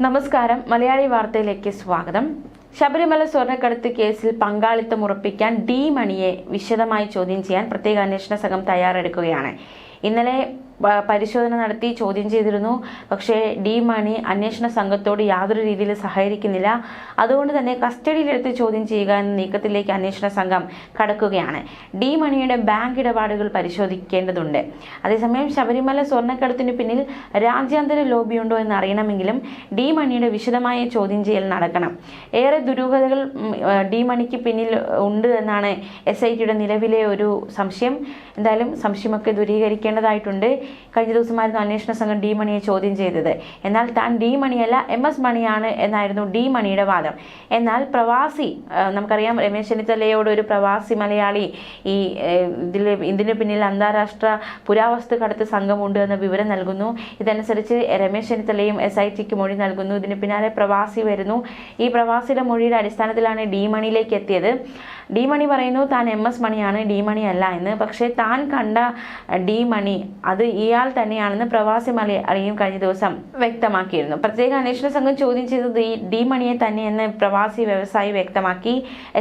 നമസ്കാരം. മലയാളി വാർത്തയിലേക്ക് സ്വാഗതം. ശബരിമല സ്വർണ്ണക്കടത്ത് കേസിൽ പങ്കാളിത്തം ഉറപ്പിക്കാൻ ഡി മണിയെ വിശദമായി ചോദ്യം ചെയ്യാൻ പ്രത്യേക അന്വേഷണ സംഘം തയ്യാറെടുക്കുകയാണ്. ഇന്നലെ പരിശോധന നടത്തി ചോദ്യം ചെയ്തിരുന്നു. പക്ഷേ ഡി മണി അന്വേഷണ സംഘത്തോട് യാതൊരു രീതിയിൽ സഹകരിക്കുന്നില്ല. അതുകൊണ്ട് തന്നെ കസ്റ്റഡിയിലെടുത്ത് ചോദ്യം ചെയ്യുക എന്ന നീക്കത്തിലേക്ക് അന്വേഷണ സംഘം കടക്കുകയാണ്. ഡി മണിയുടെ ബാങ്ക് ഇടപാടുകൾ പരിശോധിക്കേണ്ടതുണ്ട്. അതേസമയം ശബരിമല സ്വർണ്ണക്കടത്തിന് പിന്നിൽ രാജ്യാന്തര ലോബിയുണ്ടോ എന്ന് അറിയണമെങ്കിലും ഡി മണിയുടെ വിശദമായ ചോദ്യം ചെയ്യൽ നടക്കണം. ഏറെ ദുരൂഹതകൾ ഡി മണിക്ക് പിന്നിൽ ഉണ്ട് എന്നാണ് SITയുടെ നിലവിലെ ഒരു സംശയം. എന്തായാലും സംശയമൊക്കെ ദൂരീകരിക്കേണ്ടതായിട്ടുണ്ട്. കഴിഞ്ഞ ദിവസമായിരുന്നു അന്വേഷണ സംഘം ഡി മണിയെ ചോദ്യം ചെയ്തത്. എന്നാൽ താൻ ഡി മണിയല്ല MS മണിയാണ് എന്നായിരുന്നു ഡി മണിയുടെ വാദം. എന്നാൽ പ്രവാസി, നമുക്കറിയാം രമേശ് ചെന്നിത്തലയോട് ഒരു പ്രവാസി മലയാളി ഇതിന് പിന്നിൽ അന്താരാഷ്ട്ര പുരാവസ്തു കടത്ത് സംഘമുണ്ട് എന്ന വിവരം നൽകുന്നു. ഇതനുസരിച്ച് രമേശ് ചെന്നിത്തലയും SITക്ക് മൊഴി നൽകുന്നു. ഇതിന് പിന്നാലെ പ്രവാസി വരുന്നു. ഈ പ്രവാസിയുടെ മൊഴിയുടെ അടിസ്ഥാനത്തിലാണ് ഡി മണിയിലേക്ക് എത്തിയത്. ഡി മണി പറയുന്നു താൻ MS മണിയാണ്, ഡി മണി അല്ല എന്ന്. പക്ഷേ താൻ കണ്ട ഡി മണി അത് ഇയാൾ തന്നെയാണെന്ന് പ്രവാസി മലയാളിയും കഴിഞ്ഞ ദിവസം വ്യക്തമാക്കിയിരുന്നു. പ്രത്യേക അന്വേഷണ സംഘം ചോദ്യം ചെയ്തത് ഈ ഡി മണിയെ തന്നെയെന്ന് പ്രവാസി വ്യവസായി വ്യക്തമാക്കി.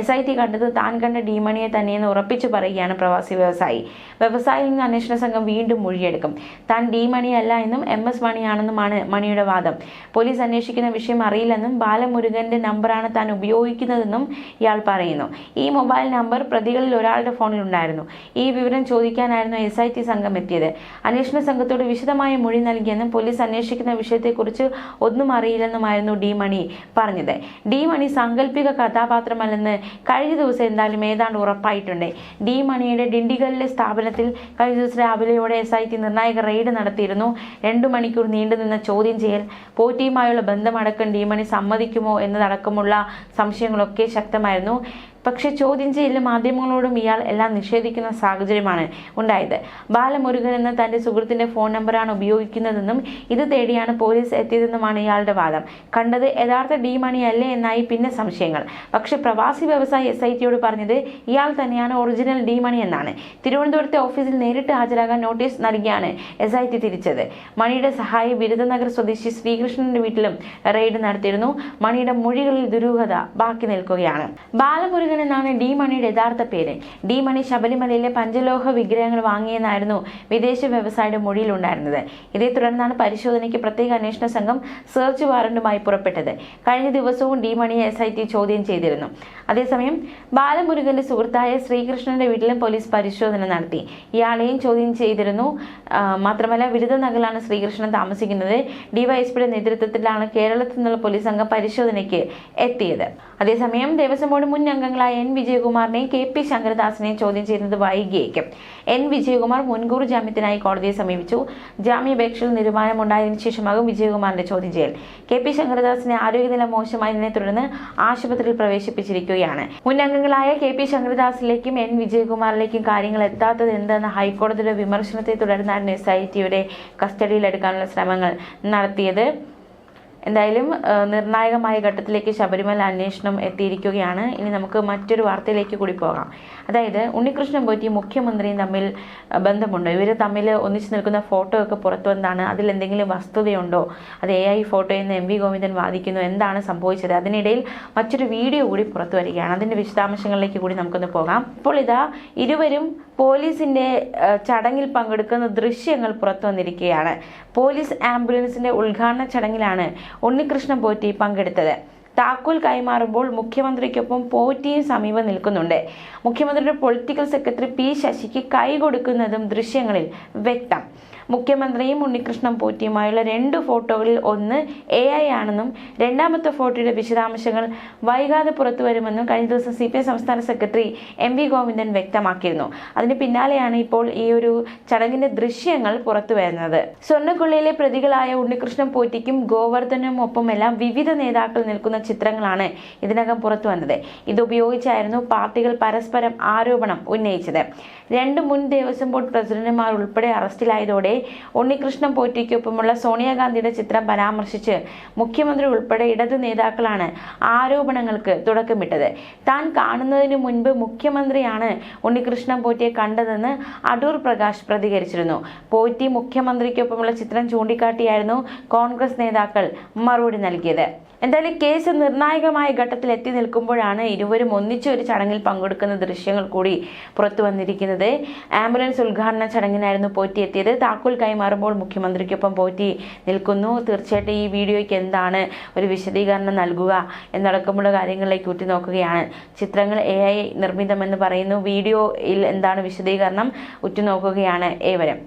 SIT കണ്ടത് താൻ കണ്ട ഡി മണിയെ തന്നെയെന്ന് ഉറപ്പിച്ചു പറയുകയാണ് പ്രവാസി വ്യവസായി. വ്യവസായിയിൽ നിന്ന് അന്വേഷണ സംഘം വീണ്ടും മൊഴിയെടുക്കും. താൻ ഡി മണിയല്ല എന്നും MS മണിയാണെന്നുമാണ് മണിയുടെ വാദം. പോലീസ് അന്വേഷിക്കുന്ന വിഷയം അറിയില്ലെന്നും ബാലമുരുകന്റെ നമ്പറാണ് താൻ ഉപയോഗിക്കുന്നതെന്നും ഇയാൾ പറയുന്നു. ഈ മൊബൈൽ നമ്പർ പ്രതികളിൽ ഒരാളുടെ ഫോണിൽ ഉണ്ടായിരുന്നു. ഈ വിവരം ചോദിക്കാനായിരുന്നു SIT സംഘം എത്തിയത്. അന്വേഷണ സംഘത്തോട് വിശദമായ മൊഴി നൽകിയെന്നും പോലീസ് അന്വേഷിക്കുന്ന വിഷയത്തെക്കുറിച്ച് ഒന്നും അറിയില്ലെന്നുമായിരുന്നു ഡി മണി പറഞ്ഞത്. ഡി മണി സാങ്കല്പിക കഥാപാത്രമല്ലെന്ന് കഴിഞ്ഞ ദിവസം എന്തായാലും ഏതാണ്ട് ഉറപ്പായിട്ടുണ്ട്. ഡി മണിയുടെ ഡിണ്ടിഗലിലെ സ്ഥാപനത്തിൽ കഴിഞ്ഞ ദിവസം രാവിലെയോടെ SIT നിർണായക റെയ്ഡ് നടത്തിയിരുന്നു. 2 മണിക്കൂർ നീണ്ടുനിന്ന ചോദ്യം ചെയ്യൽ, പോറ്റിയുമായുള്ള ബന്ധമടക്കം ഡി മണി സമ്മതിക്കുമോ എന്നതടക്കമുള്ള സംശയങ്ങളൊക്കെ ശക്തമായിരുന്നു. പക്ഷേ ചോദ്യം ചെയ്യലിൽ മാധ്യമങ്ങളോടും ഇയാൾ എല്ലാം നിഷേധിക്കുന്ന സാഹചര്യമാണ് ഉണ്ടായത്. ബാലമുരുകൻ എന്ന തന്റെ സുഹൃത്തിന്റെ ഫോൺ നമ്പറാണ് ഉപയോഗിക്കുന്നതെന്നും ഇത് തേടിയാണ് പോലീസ് എത്തിയതെന്നുമാണ് ഇയാളുടെ വാദം. കണ്ടത് യഥാർത്ഥ ഡി മണി അല്ലേ എന്നായി പിന്നെ സംശയങ്ങൾ. പക്ഷെ പ്രവാസി വ്യവസായി SITയോട് പറഞ്ഞത് ഇയാൾ തന്നെയാണ് ഒറിജിനൽ ഡി മണി എന്നാണ്. തിരുവനന്തപുരത്തെ ഓഫീസിൽ നേരിട്ട് ഹാജരാകാൻ നോട്ടീസ് നൽകിയാണ് SIT തിരിച്ചത്. മണിയുടെ സഹായി ബിരുദനഗർ സ്വദേശി ശ്രീകൃഷ്ണന്റെ വീട്ടിലും റെയ്ഡ് നടത്തിയിരുന്നു. മണിയുടെ മൊഴികളിൽ ദുരൂഹത ബാക്കി നിൽക്കുകയാണ്. ബാലമുരുകൻ എന്നാണ് ഡി മണിയുടെ യഥാർത്ഥ പേര്. ഡി മണി ശബരിമലയിലെ പഞ്ചലോഹ വിഗ്രഹങ്ങൾ വാങ്ങിയെന്നായിരുന്നു വിദേശ വ്യവസായിയുടെ മൊഴിയിലുണ്ടായിരുന്നത്. ഇതേ തുടർന്നാണ് പരിശോധനയ്ക്ക് പ്രത്യേക അന്വേഷണ സംഘം സെർച്ച് വാറന്റുമായി പുറപ്പെട്ടത്. കഴിഞ്ഞ ദിവസവും ഡി മണിയെ SIT ചോദ്യം ചെയ്തിരുന്നു. അതേസമയം ബാലമുരുകന്റെ സുഹൃത്തായ ശ്രീകൃഷ്ണന്റെ വീട്ടിലും പോലീസ് പരിശോധന നടത്തി. ഇയാളെയും ചോദ്യം ചെയ്തിരുന്നു. മാത്രമല്ല ബിരുദനഗറിലാണ് ശ്രീകൃഷ്ണൻ താമസിക്കുന്നത്. DYSPയുടെ നേതൃത്വത്തിലാണ് കേരളത്തിൽ നിന്നുള്ള പോലീസ് സംഘം പരിശോധനയ്ക്ക് എത്തിയത്. അതേസമയം ദേവസ്വം ബോർഡ് മുൻ അംഗങ്ങളായ N വിജയകുമാറിനെയും KP ശങ്കരദാസിനെയും ചോദ്യം ചെയ്യുന്നത് വൈകിയേക്കും. N വിജയകുമാർ മുൻകൂർ ജാമ്യത്തിനായി കോടതിയെ സമീപിച്ചു. ജാമ്യാപേക്ഷയിൽ തീരുമാനമുണ്ടായതിനു ശേഷമാകും വിജയകുമാറിന്റെ ചോദ്യം ചെയ്യൽ. KP ശങ്കരദാസിന്റെ ആരോഗ്യനില മോശമായതിനെ തുടർന്ന് ആശുപത്രിയിൽ പ്രവേശിപ്പിച്ചിരിക്കുകയാണ്. മുൻ അംഗങ്ങളായ KP ശങ്കരദാസിലേക്കും N വിജയകുമാറിലേക്കും കാര്യങ്ങൾ എത്താത്തത് എന്തെന്ന ഹൈക്കോടതിയുടെ വിമർശനത്തെ തുടർന്നാണ് SITയുടെ കസ്റ്റഡിയിലെടുക്കാനുള്ള ശ്രമങ്ങൾ നടത്തിയത്. എന്തായാലും നിർണായകമായ ഘട്ടത്തിലേക്ക് ശബരിമല അന്വേഷണം എത്തിയിരിക്കുകയാണ്. ഇനി നമുക്ക് മറ്റൊരു വാർത്തയിലേക്ക് കൂടി പോകാം. അതായത് ഉണ്ണികൃഷ്ണൻ പോറ്റിയും മുഖ്യമന്ത്രിയും തമ്മിൽ ബന്ധമുണ്ടോ? ഇവർ തമ്മിൽ ഒന്നിച്ചു നിൽക്കുന്ന ഫോട്ടോ ഒക്കെ പുറത്തു വന്നതാണ്. അതിൽ എന്തെങ്കിലും വസ്തുതയുണ്ടോ? അത് AI ഫോട്ടോ എന്ന് MV ഗോവിന്ദൻ വാദിക്കുന്നു. എന്താണ് സംഭവിച്ചത്? അതിനിടയിൽ മറ്റൊരു വീഡിയോ കൂടി പുറത്തു വരികയാണ്. അതിൻ്റെ വിശദാംശങ്ങളിലേക്ക് കൂടി നമുക്കൊന്ന് പോകാം. ഇപ്പോൾ ഇതാ ഇരുവരും പോലീസിന്റെ ചടങ്ങിൽ പങ്കെടുക്കുന്ന ദൃശ്യങ്ങൾ പുറത്തു വന്നിരിക്കുകയാണ്. പോലീസ് ആംബുലൻസിന്റെ ഉദ്ഘാടന ചടങ്ങിലാണ് ഉണ്ണികൃഷ്ണൻ പോറ്റി പങ്കെടുത്തത്. താക്കോൽ കൈമാറുമ്പോൾ മുഖ്യമന്ത്രിക്കൊപ്പം പോറ്റിയും സമീപം നിൽക്കുന്നുണ്ട്. മുഖ്യമന്ത്രിയുടെ പൊളിറ്റിക്കൽ സെക്രട്ടറി P ശശിക്ക് കൈ കൊടുക്കുന്നതും ദൃശ്യങ്ങളിൽ വ്യക്തം. മുഖ്യമന്ത്രിയും ഉണ്ണികൃഷ്ണൻ പോറ്റിയുമായുള്ള 2 ഫോട്ടോകളിൽ ഒന്ന് AI ആണെന്നും രണ്ടാമത്തെ ഫോട്ടോയുടെ വിശദാംശങ്ങൾ വൈകാതെ പുറത്തു വരുമെന്നും കഴിഞ്ഞ ദിവസം CPI സംസ്ഥാന സെക്രട്ടറി MV ഗോവിന്ദൻ വ്യക്തമാക്കിയിരുന്നു. അതിന് പിന്നാലെയാണ് ഇപ്പോൾ ഈ ഒരു ചടങ്ങിന്റെ ദൃശ്യങ്ങൾ പുറത്തു വരുന്നത്. സ്വർണ്ണക്കൊള്ളയിലെ പ്രതികളായ ഉണ്ണികൃഷ്ണൻ പോറ്റിക്കും ഗോവർദ്ധനും ഒപ്പമെല്ലാം വിവിധ നേതാക്കൾ നിൽക്കുന്ന ചിത്രങ്ങളാണ് ഇതിനകം പുറത്തു വന്നത്. ഇതുപയോഗിച്ചായിരുന്നു പാർട്ടികൾ പരസ്പരം ആരോപണം ഉന്നയിച്ചത്. 2 മുൻ ദേവസ്വം ബോർഡ് പ്രസിഡന്റുമാർ ഉൾപ്പെടെ അറസ്റ്റിലായതോടെ ഉണ്ണികൃഷ്ണൻ പോറ്റിക്കൊപ്പമുള്ള സോണിയാഗാന്ധിയുടെ ചിത്രം പരാമർശിച്ച് മുഖ്യമന്ത്രി ഉൾപ്പെടെ ഇടതു നേതാക്കളാണ് ആരോപണങ്ങൾക്ക് തുടക്കമിട്ടത്. താൻ കാണുന്നതിന് മുൻപ് മുഖ്യമന്ത്രിയാണ് ഉണ്ണികൃഷ്ണൻ പോറ്റിയെ കണ്ടതെന്ന് അടൂർ പ്രകാശ് പ്രതികരിച്ചിരുന്നു. പോറ്റി മുഖ്യമന്ത്രിക്കൊപ്പമുള്ള ചിത്രം ചൂണ്ടിക്കാട്ടിയായിരുന്നു കോൺഗ്രസ് നേതാക്കൾ മറുപടി നൽകിയത്. എന്തായാലും കേസ് നിർണായകമായ ഘട്ടത്തിൽ എത്തി നിൽക്കുമ്പോഴാണ് ഇരുവരും ഒന്നിച്ച് ഒരു ചടങ്ങിൽ പങ്കെടുക്കുന്ന ദൃശ്യങ്ങൾ കൂടി പുറത്തു വന്നിരിക്കുന്നത്. ആംബുലൻസ് ഉദ്ഘാടന ചടങ്ങിനായിരുന്നു പോറ്റി എത്തിയത്. താക്കോൽ കൈമാറുമ്പോൾ മുഖ്യമന്ത്രിക്കൊപ്പം പോറ്റി നിൽക്കുന്നു. തീർച്ചയായിട്ടും ഈ വീഡിയോയ്ക്ക് എന്താണ് ഒരു വിശദീകരണം നൽകുക എന്നടക്കമുള്ള കാര്യങ്ങളിലേക്ക് ഉറ്റുനോക്കുകയാണ്. ചിത്രങ്ങൾ AI നിർമ്മിതമെന്ന് പറയുന്നു. വീഡിയോയിൽ എന്താണ് വിശദീകരണം ഉറ്റുനോക്കുകയാണ് ഏവരും.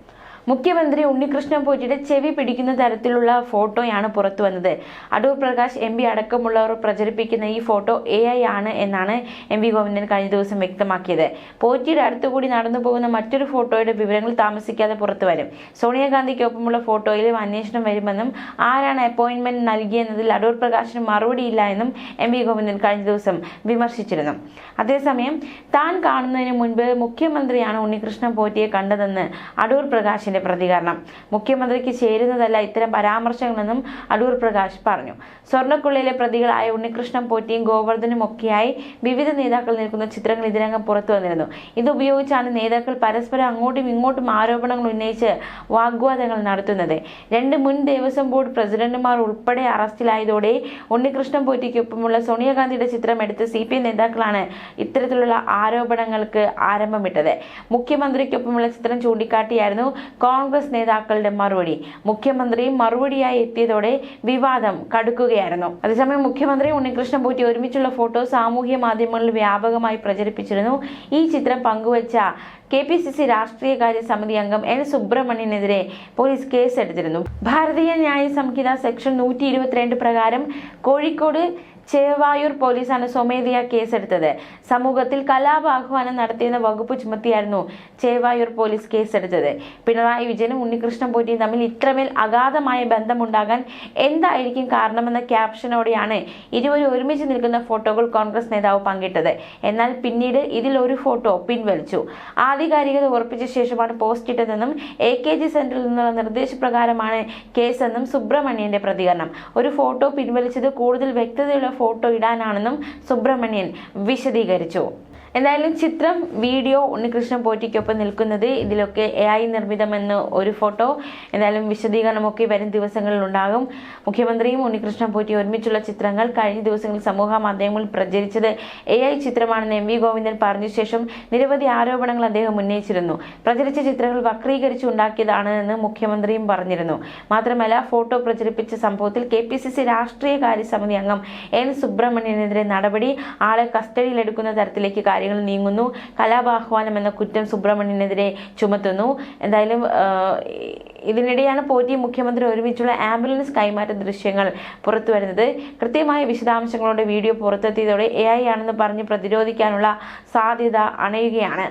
മുഖ്യമന്ത്രി ഉണ്ണികൃഷ്ണൻ പോറ്റിയുടെ ചെവി പിടിക്കുന്ന തരത്തിലുള്ള ഫോട്ടോയാണ് പുറത്തു വന്നത്. അടൂർ പ്രകാശ് MP അടക്കമുള്ളവർ പ്രചരിപ്പിക്കുന്ന ഈ ഫോട്ടോ AI ആണ് എന്നാണ് MV ഗോവിന്ദൻ കഴിഞ്ഞ ദിവസം വ്യക്തമാക്കിയത്. പോറ്റിയുടെ അടുത്തുകൂടി നടന്നു പോകുന്ന മറ്റൊരു ഫോട്ടോയുടെ വിവരങ്ങൾ താമസിക്കാതെ പുറത്തു വരും. സോണിയാഗാന്ധിക്കൊപ്പമുള്ള ഫോട്ടോയിലും അന്വേഷണം വരുമെന്നും ആരാണ് അപ്പോയിന്റ്മെന്റ് നൽകിയെന്നതിൽ അടൂർ പ്രകാശിന് മറുപടിയില്ല എന്നും MV ഗോവിന്ദൻ കഴിഞ്ഞ ദിവസം വിമർശിച്ചിരുന്നു. അതേസമയം താൻ കാണുന്നതിന് മുൻപ് മുഖ്യമന്ത്രിയാണ് ഉണ്ണികൃഷ്ണൻ പോറ്റിയെ കണ്ടതെന്ന് അടൂർ പ്രകാശിന് പ്രതികരണം. മുഖ്യമന്ത്രിക്ക് ചേരുന്നതല്ല ഇത്തരം പരാമർശങ്ങളെന്നും അടൂർ പ്രകാശ് പറഞ്ഞു. സ്വർണ്ണക്കൊള്ളയിലെ പ്രതികളായ ഉണ്ണികൃഷ്ണൻ പോറ്റിയും ഗോവർദ്ധനും ഒക്കെയായി വിവിധ നേതാക്കൾ നിൽക്കുന്ന ചിത്രങ്ങൾ ഇതിനകം പുറത്തു വന്നിരുന്നു. ഇതുപയോഗിച്ചാണ് നേതാക്കൾ പരസ്പരം അങ്ങോട്ടും ഇങ്ങോട്ടും ആരോപണങ്ങൾ ഉന്നയിച്ച് വാഗ്വാദങ്ങൾ നടത്തുന്നത്. 2 മുൻ ദേവസ്വം ബോർഡ് പ്രസിഡന്റുമാർ ഉൾപ്പെടെ അറസ്റ്റിലായതോടെ ഉണ്ണികൃഷ്ണൻ പോറ്റിക്കൊപ്പമുള്ള സോണിയാഗാന്ധിയുടെ ചിത്രം എടുത്ത് CPM നേതാക്കളാണ് ഇത്തരത്തിലുള്ള ആരോപണങ്ങൾക്ക് ആരംഭമിട്ടത്. മുഖ്യമന്ത്രിക്കൊപ്പമുള്ള ചിത്രം ചൂണ്ടിക്കാട്ടിയായിരുന്നു കോൺഗ്രസ് നേതാക്കളുടെ മറുപടി. മുഖ്യമന്ത്രി മറുപടിയായി എത്തിയതോടെ വിവാദം കടുക്കുകയായിരുന്നു. അതേസമയം മുഖ്യമന്ത്രി ഉണ്ണികൃഷ്ണൻ പോറ്റി ഒരുമിച്ചുള്ള ഫോട്ടോ സാമൂഹ്യ മാധ്യമങ്ങളിൽ വ്യാപകമായി പ്രചരിപ്പിച്ചിരുന്നു. ഈ ചിത്രം പങ്കുവച്ച KPCC രാഷ്ട്രീയകാര്യ സമിതി അംഗം N സുബ്രഹ്മണ്യനെതിരെ പോലീസ് കേസെടുത്തിരുന്നു. ഭാരതീയ ന്യായ സംഹിത സെക്ഷൻ 122 പ്രകാരം കോഴിക്കോട് ചേവായൂർ പോലീസാണ് സ്വമേധയാ കേസെടുത്തത്. സമൂഹത്തിൽ കലാപാഹ്വാനം നടത്തിയെന്ന വകുപ്പ് ചുമത്തിയായിരുന്നു ചേവായൂർ പോലീസ് കേസെടുത്തത്. പിണറായി വിജയനും ഉണ്ണികൃഷ്ണൻ പോറ്റിയും തമ്മിൽ ഇത്രമേൽ അഗാധമായ ബന്ധമുണ്ടാകാൻ എന്തായിരിക്കും കാരണമെന്ന ക്യാപ്ഷനോടെയാണ് ഇരുവരും ഒരുമിച്ച് നിൽക്കുന്ന ഫോട്ടോകൾ കോൺഗ്രസ് നേതാവ് പങ്കിട്ടത്. എന്നാൽ പിന്നീട് ഇതിൽ ഒരു ഫോട്ടോ പിൻവലിച്ചു. ആധികാരികത ഉറപ്പിച്ച ശേഷമാണ് പോസ്റ്റ് ഇട്ടതെന്നും AKG സെന്ററിൽ നിന്നുള്ള നിർദ്ദേശപ്രകാരമാണ് കേസെന്നും സുബ്രഹ്മണ്യന്റെ പ്രതികരണം. ഒരു ഫോട്ടോ പിൻവലിച്ചത് കൂടുതൽ വ്യക്തതയുള്ള ഫോട്ടോ ഇടാനാണെന്നും സുബ്രഹ്മണ്യൻ വിശദീകരിച്ചു. എന്തായാലും ചിത്രം, വീഡിയോ ഉണ്ണികൃഷ്ണൻ പോറ്റിക്കൊപ്പം നിൽക്കുന്നത് ഇതിലൊക്കെ AI നിർമ്മിതമെന്ന് ഒരു ഫോട്ടോ. എന്തായാലും വിശദീകരണമൊക്കെ വരും ദിവസങ്ങളിൽ ഉണ്ടാകും. മുഖ്യമന്ത്രിയും ഉണ്ണികൃഷ്ണൻ പോറ്റി ഒരുമിച്ചുള്ള ചിത്രങ്ങൾ കഴിഞ്ഞ ദിവസങ്ങളിൽ സമൂഹ മാധ്യമങ്ങളിൽ പ്രചരിച്ചത് AI ചിത്രമാണെന്ന് MV ഗോവിന്ദൻ പറഞ്ഞ ശേഷം നിരവധി ആരോപണങ്ങൾ അദ്ദേഹം ഉന്നയിച്ചിരുന്നു. പ്രചരിച്ച ചിത്രങ്ങൾ വക്രീകരിച്ചു ഉണ്ടാക്കിയതാണ് എന്ന് മുഖ്യമന്ത്രിയും പറഞ്ഞിരുന്നു. മാത്രമല്ല, ഫോട്ടോ പ്രചരിപ്പിച്ച സംഭവത്തിൽ KPCC രാഷ്ട്രീയകാര്യ സമിതി അംഗം N സുബ്രഹ്മണ്യനെതിരെ നടപടി, ആളെ കസ്റ്റഡിയിലെടുക്കുന്ന തരത്തിലേക്ക് നീങ്ങുന്നു. കലാപാഹ്വാനം എന്ന കുറ്റം സുബ്രഹ്മണ്യനെതിരെ ചുമത്തുന്നു. എന്തായാലും ഇതിനിടെയാണ് പോറ്റി മുഖ്യമന്ത്രി ഒരുമിച്ചുള്ള ആംബുലൻസ് കൈമാറ്റ ദൃശ്യങ്ങൾ പുറത്തു വരുന്നത്. കൃത്യമായ വിശദാംശങ്ങളോടെ വീഡിയോ പുറത്തെത്തിയതോടെ AI ആണെന്ന് പറഞ്ഞ് പ്രതിരോധിക്കാനുള്ള സാധ്യത അണയുകയാണ്.